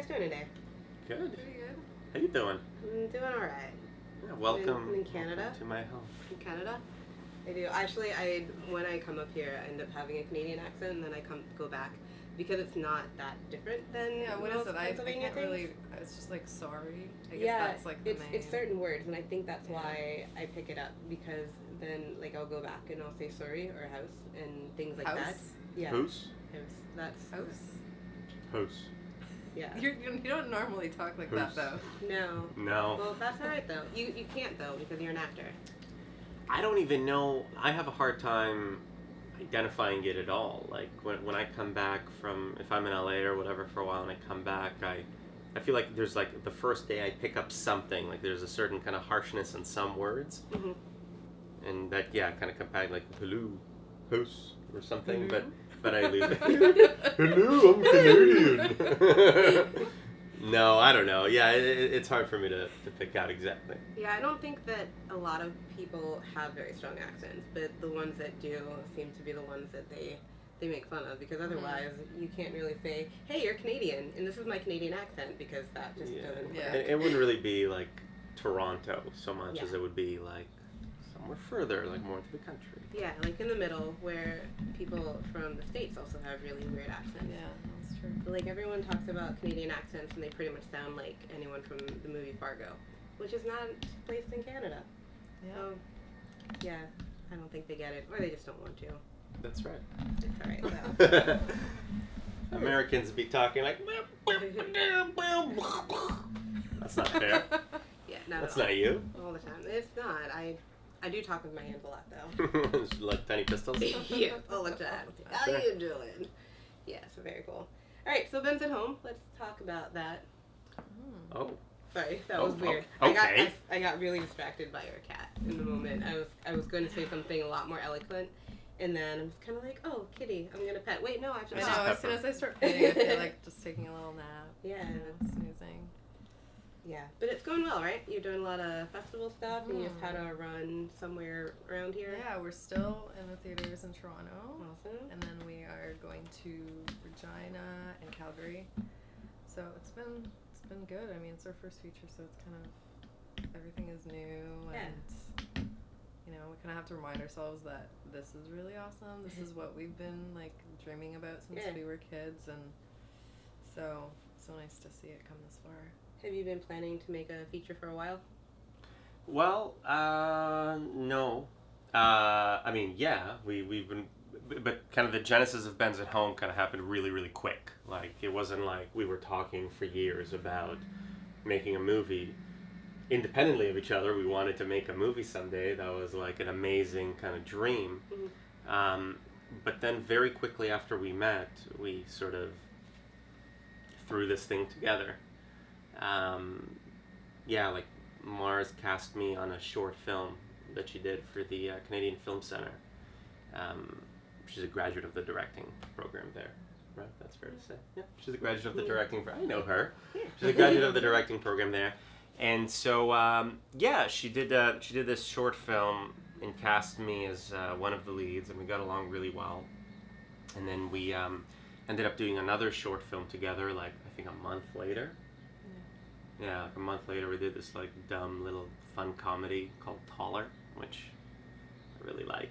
guys doing today? Good. Pretty good. How you doing? I'm doing alright. Yeah, welcome. In Canada? Welcome to my home. In Canada? I do. Actually, when I come up here, I end up having a Canadian accent, and then I go back because it's not that different than Yeah, what most is it? I Pennsylvania can't things. really. It's just like sorry. I guess Yeah, that's like the main. it's certain words, and I think that's Yeah. why I pick it up, because then like I'll go back and I'll say sorry or house and things like that. House? Yeah. House? House. That's House. House. Yeah. You don't normally talk like House. that though. No. No. Well, that's alright though. You can't though because you're an actor. I don't even know. I have a hard time identifying it at all. Like when I come back from, if I'm in LA or whatever for a while and I come back, I feel like there's like the first day I pick up something, like there's a certain kind of harshness in some words. Mm-hmm. And that, kind of come back like hello, house or something, Hello? but I leave it. Hello, I'm Canadian. No, I don't know. Yeah, it's hard for me to pick out exactly. Yeah, I don't think that a lot of people have very strong accents, but the ones that do seem to be the ones that they make fun of, because otherwise you can't really say, hey, you're Canadian, and this is my Canadian accent, because that just doesn't work. Yeah. It wouldn't really be like Toronto so much Yeah. as it would be like somewhere further, like more into the country. Yeah, like in the middle, where people from the States also have really weird accents. Yeah, that's true. But, like, everyone talks about Canadian accents, and they pretty much sound like anyone from the movie Fargo, which is not placed in Canada. Yeah. So, yeah, I don't think they get it, or they just don't want to. That's right. It's alright, though. Americans be talking like. That's not fair. Yeah, not That's at all. not you. All the time. It's not. I do talk with my hands a lot, though. Like tiny pistols. Yeah, all the time. How Sure. you doing? Yeah, so very cool. Alright, so Ben's at home. Let's talk about that. Oh. Sorry, that Oh, was weird. okay. I got really distracted by your cat in the moment. I was going to say something a lot more eloquent, and then I was kind of like, oh, kitty, I'm going to pet. Wait, no, I have to I Mrs. know. pet. As soon as I start petting, I feel like just taking a little nap. Yeah. Snoozing. Yeah, but it's going well, right? You're doing a lot of festival stuff, and you just had a run somewhere around here. Yeah, we're still in the theaters in Toronto. Awesome. And then we are going to Regina and Calgary. So it's been good. I mean, it's our first feature, so it's kind of everything is new, and you know, we kind of have to remind ourselves that this is really awesome. This is what we've been like dreaming about since we were kids, and so it's so nice to see it come this far. Have you been planning to make a feature for a while? Well, no. I mean, yeah, we've been, but kind of the genesis of Ben's at Home kind of happened really, really quick. Like, it wasn't like we were talking for years about making a movie independently of each other. We wanted to make a movie someday. That was like an amazing kind of dream. Mm-hmm. But then very quickly after we met, we sort of threw this thing together. Like Mars cast me on a short film that she did for the Canadian Film Centre. She's a graduate of the directing program there, right? That's fair to say. Yeah, she's a graduate of the directing program. I know her. She's a graduate of the directing program there, and so she did this short film and cast me as one of the leads, and we got along really well. And then we ended up doing another short film together, like I think a month later. Yeah, like a month later we did this like dumb little fun comedy called Taller, which I really like.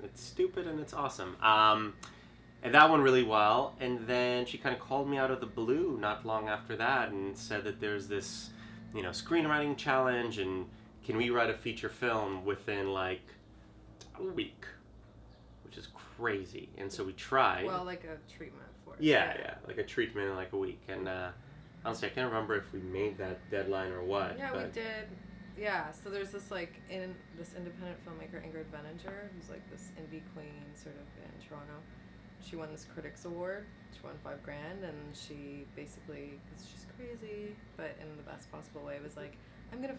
It's stupid and it's awesome. And that went really well. And then she kind of called me out of the blue not long after that and said that there's this, screenwriting challenge, and can we write a feature film within like a week, which is crazy. And so we tried. Well, like a treatment for it. Yeah, like a treatment in like a week. And honestly, I can't remember if we made that deadline or what. Yeah, we did. Yeah, so there's this this independent filmmaker, Ingrid Veninger, who's like this indie queen sort of in Toronto. She won this Critics Award. She won $5,000, and she basically, because she's crazy, but in the best possible way, was like, I'm gonna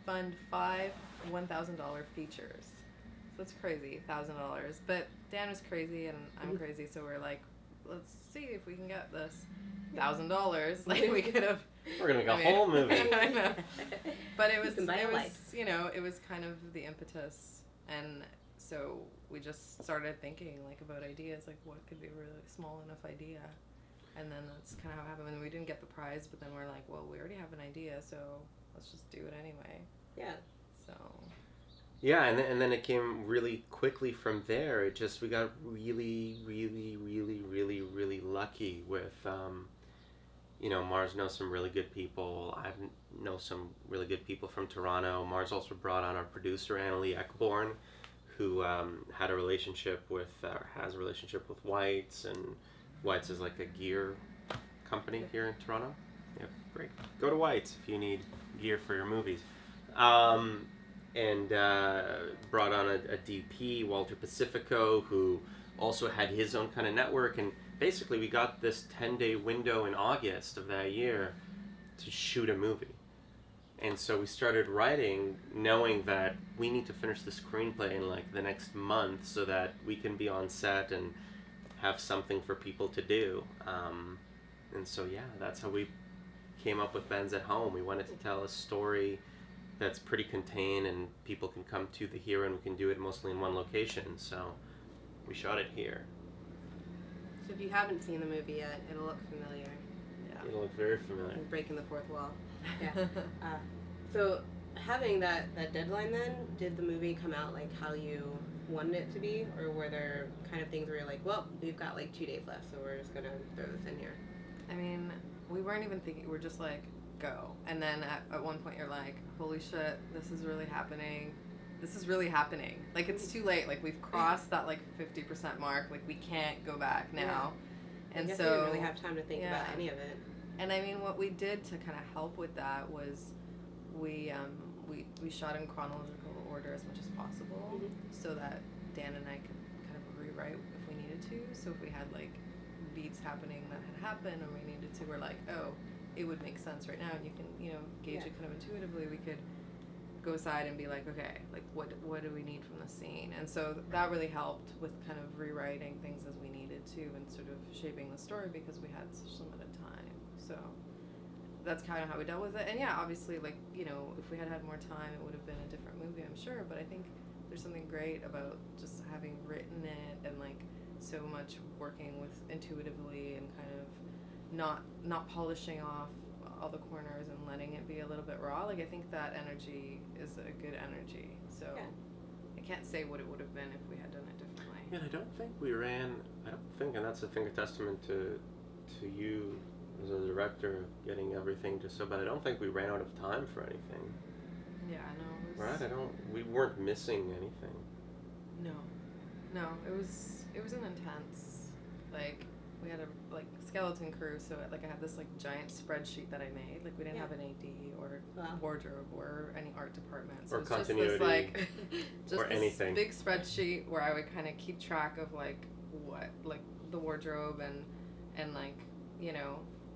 fund 5 $1,000 features. So that's crazy, $1,000. But Dan was crazy, and I'm crazy, so we're like, let's see if we can get this $1,000. Like we could have. We're gonna make a whole movie. I know. But it was life. it was kind of the impetus, and so we just started thinking like about ideas, like what could be a really small enough idea. And then that's kind of how it happened. And we didn't get the prize, but then we're like, well, we already have an idea, so let's just do it anyway. Yeah. So. Yeah, and then it came really quickly from there. We got really, really, really, really, really lucky with, Mars knows some really good people. I know some really good people from Toronto. Mars also brought on our producer, Annalie Ekborn, who has a relationship with White's, and White's is like a gear company here in Toronto. Yeah, great. Go to White's if you need gear for your movies. And brought on a DP, Walter Pacifico, who also had his own kind of network. And basically we got this 10-day window in August of that year to shoot a movie. And so we started writing knowing that we need to finish the screenplay in like the next month so that we can be on set and have something for people to do. And so, yeah, that's how we came up with Ben's at Home. We wanted to tell a story that's pretty contained and people can come to the hero, and we can do it mostly in one location. So we shot it here. So if you haven't seen the movie yet, it'll look familiar. Yeah. It'll look very familiar. Breaking the fourth wall. Yeah. So having that deadline then, did the movie come out like how you wanted it to be? Or were there kind of things where you're like, well, we've got like 2 days left, so we're just going to throw this in here? I mean, we weren't even thinking, we're just like, go. And then at one point you're like, holy shit, this is really happening. Like, it's too late. Like, we've crossed that like 50% mark. Like, we can't go back now. Yeah. And I guess so we didn't really have time to think about any of it. And I mean, what we did to kind of help with that was we shot in chronological order as much as possible, so that Dan and I could kind of rewrite if we needed to. So if we had like beats happening that had happened, or we needed to, we're like, oh, it would make sense right now, and you can gauge it kind of intuitively. We could go aside and be like, okay, like what do we need from the scene? And so that really helped with kind of rewriting things as we needed to, and sort of shaping the story, because we had such limited time. So that's kind of how we dealt with it. And yeah, obviously, like, if we had had more time, it would have been a different movie, I'm sure. But I think there's something great about just having written it, and like so much working with intuitively, and kind of not polishing off all the corners and letting it be a little bit raw. Like, I think that energy is a good energy. So yeah. I can't say what it would have been if we had done it differently. Yeah, I don't think, and that's a testament to you as a director, getting everything just so, but I don't think we ran out of time for anything. Yeah, no. Right? We weren't missing anything. No, it was an intense, like, we had a like skeleton crew, so I had this like giant spreadsheet that I made. Like, we didn't have an AD or wardrobe or any art department, so or it's continuity, just this like just or this anything. Big spreadsheet where I would kind of keep track of like what, like the wardrobe, and like,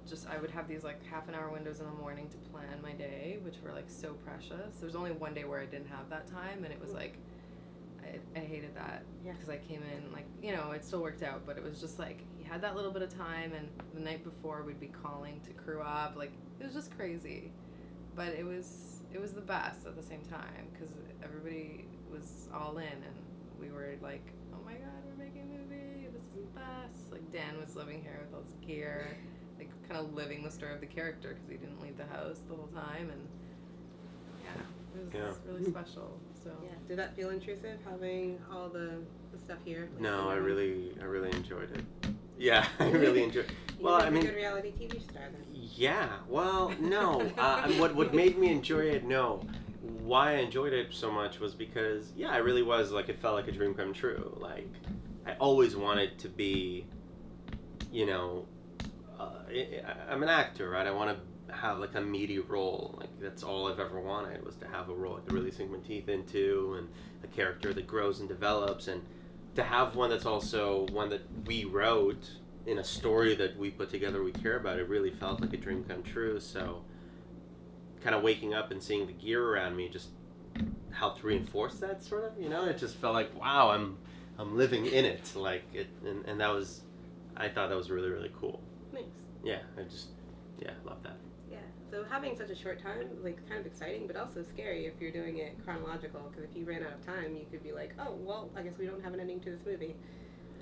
just I would have these like half an hour windows in the morning to plan my day, which were like so precious. There's only one day where I didn't have that time, and it was like I hated that, because I came in like, it still worked out, but it was just like you had that little bit of time, and the night before we'd be calling to crew up. Like, it was just crazy, but it was the best at the same time, because everybody was all in, and we were like, oh my god, we're making a movie, this is the best. Like, Dan was living here with all this gear, like kind of living the story of the character, because he didn't leave the house the whole time, and it was really special. So did that feel intrusive, having all the stuff here? Like, no, I really enjoyed it. Yeah, I really enjoyed it. Well, I mean, a good reality TV star then. Yeah, well, no. What made me enjoy it? No, why I enjoyed it so much was because it really was like, it felt like a dream come true. Like, I always wanted to be, I'm an actor, right? I want to have like a meaty role. Like, that's all I've ever wanted, was to have a role I could really sink my teeth into, and a character that grows and develops, and to have one that's also one that we wrote in a story that we put together, we care about. It really felt like a dream come true. So kind of waking up and seeing the gear around me just helped reinforce that, sort of, it just felt like, wow, I'm living in it, like it, and that was, I thought that was really, really cool. Nice. Yeah, I love that. Yeah, so having such a short time, like, kind of exciting, but also scary if you're doing it chronological, because if you ran out of time, you could be like, oh, well, I guess we don't have an ending to this movie.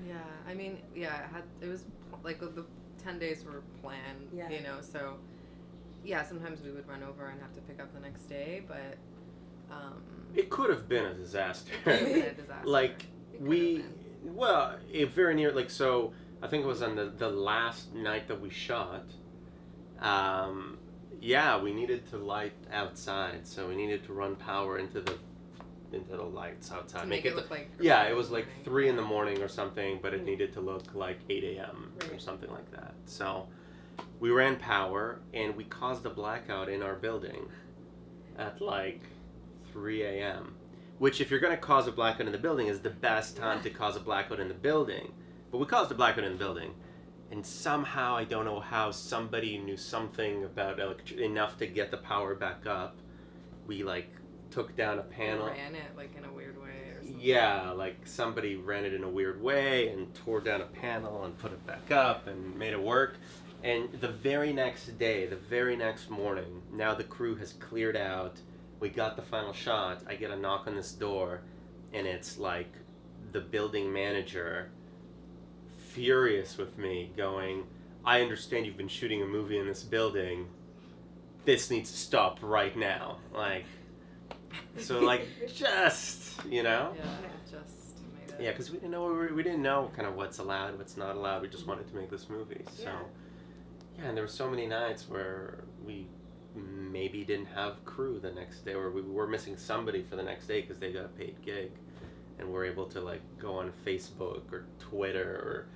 Yeah, I mean, it was like the 10 days were planned, Yeah. you know, so yeah, sometimes we would run over and have to pick up the next day, but It could have been a disaster. it could have been a disaster. Like, It could have been. well, it very near, like, so I think it was on the last night that we shot. Yeah, we needed to light outside, so we needed to run power into the lights outside. To make it look like yeah, early it was in the like morning. 3 in the morning or something, but it Mm. needed to look like 8 a.m. or Right. something like that. So we ran power, and we caused a blackout in our building at like 3 a.m. Which, if you're going to cause a blackout in the building, is the best time to cause a blackout in the building. But we caused a blackout in the building. And somehow, I don't know how, somebody knew something about enough to get the power back up. We, like, took down a panel. Ran it like in a weird way or something. Yeah, like somebody ran it in a weird way and tore down a panel and put it back up and made it work. And the very next day, the very next morning, now the crew has cleared out. We got the final shot. I get a knock on this door, and it's like the building manager, furious with me, going, "I understand you've been shooting a movie in this building. This needs to stop right now." Like, so like, just, you know? Yeah, just made it. Yeah, because we didn't know kind of what's allowed, what's not allowed. We just wanted to make this movie. So, yeah, and there were so many nights where we maybe didn't have crew the next day, or we were missing somebody for the next day because they got a paid gig, and we're able to like go on Facebook or Twitter or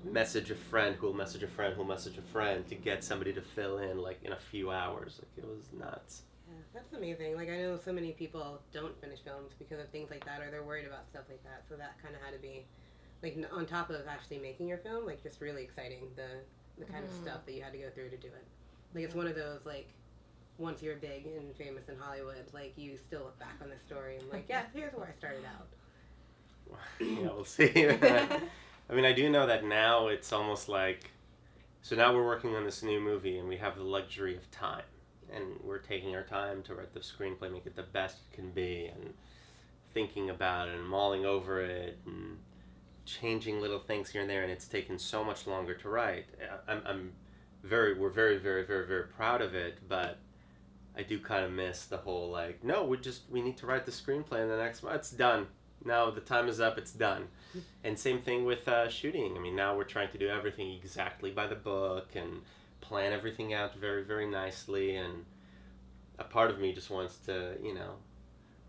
message a friend who'll message a friend who'll message a friend to get somebody to fill in like in a few hours. Like, it was nuts. Yeah, that's amazing. Like, I know so many people don't finish films because of things like that, or they're worried about stuff like that. So that kind of had to be, like, on top of actually making your film, like, just really exciting, the kind of stuff that you had to go through to do it. Like, it's one of those, like, once you're big and famous in Hollywood, like, you still look back on the story and, like, yeah, here's where I started out. Yeah, we'll see. I mean, I do know that now it's almost like, so now we're working on this new movie and we have the luxury of time, and we're taking our time to write the screenplay, make it the best it can be, and thinking about it and mulling over it and changing little things here and there, and it's taken so much longer to write. We're very, very, very, very proud of it, but I do kind of miss the whole, like, no, we need to write the screenplay in the next month. It's done. Now the time is up, it's done. And same thing with shooting. I mean, now we're trying to do everything exactly by the book and plan everything out very, very nicely. And a part of me just wants to,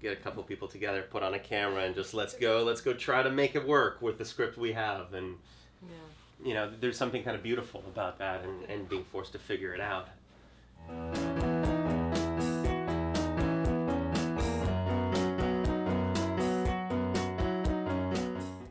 get a couple people together, put on a camera, and just let's go try to make it work with the script we have. And, there's something kind of beautiful about that, and being forced to figure it out.